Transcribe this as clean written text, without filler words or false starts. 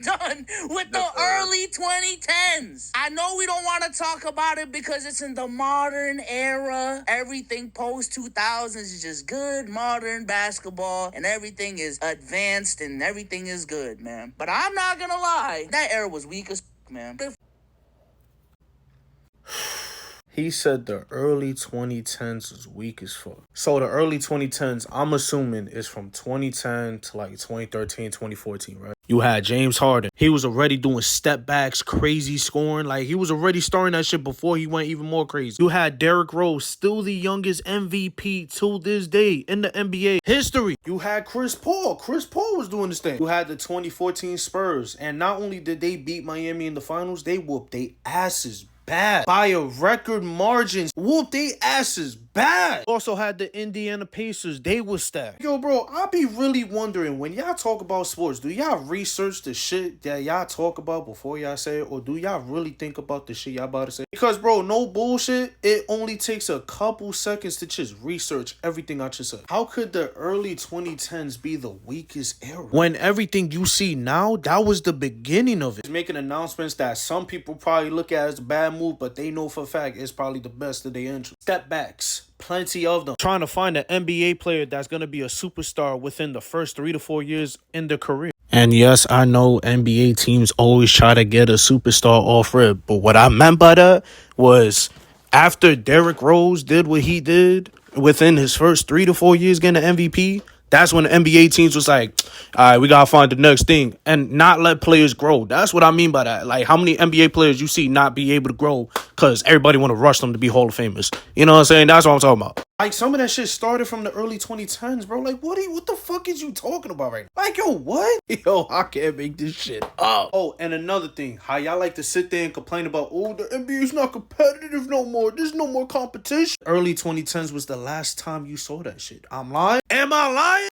done with the early 2010s. I know we don't want to talk about it because it's in the modern era. Everything post 2000s is just good modern basketball, and everything is advanced and everything is good, man. But I'm not gonna lie, that era was weak as man. He said the early 2010s was weak as fuck. So the early 2010s, I'm assuming, is from 2010 to like 2013, 2014, right? You had James Harden. He was already doing step backs, crazy scoring. Like, he was already starting that shit before he went even more crazy. You had Derrick Rose, still the youngest MVP to this day in the NBA history. You had Chris Paul. Chris Paul was doing this thing. You had the 2014 Spurs. And not only did they beat Miami in the finals, they whooped their asses bad by a record margin. Whoop they asses bad. Also had the Indiana Pacers. They was stacked. Yo, bro, I be really wondering, when y'all talk about sports, do y'all research the shit that y'all talk about before y'all say it, or do y'all really think about the shit y'all about to say? Because, bro, no bullshit, it only takes a couple seconds to just research everything I just said. How could the early 2010s be the weakest era when everything you see now, that was the beginning of it? Making announcements that some people probably look at as a bad move, but they know for a fact it's probably the best of their interest. Step backs, plenty of them. Trying to find an NBA player that's going to be a superstar within the first 3 to 4 years in their career. And yes, I know NBA teams always try to get a superstar off rip, but what I meant by that was, after Derrick Rose did what he did within his first 3 to 4 years getting an MVP, that's when the NBA teams was like, all right, we got to find the next thing and not let players grow. That's what I mean by that. Like, how many NBA players you see not be able to grow because everybody want to rush them to be Hall of Famers? You know what I'm saying? That's what I'm talking about. Like, some of that shit started from the early 2010s, bro. Like, what the fuck is you talking about right now? Like, yo, what? Yo, I can't make this shit up. Oh, and another thing, how y'all like to sit there and complain about, oh, the NBA's not competitive no more. There's no more competition. Early 2010s was the last time you saw that shit. I'm lying? Am I lying?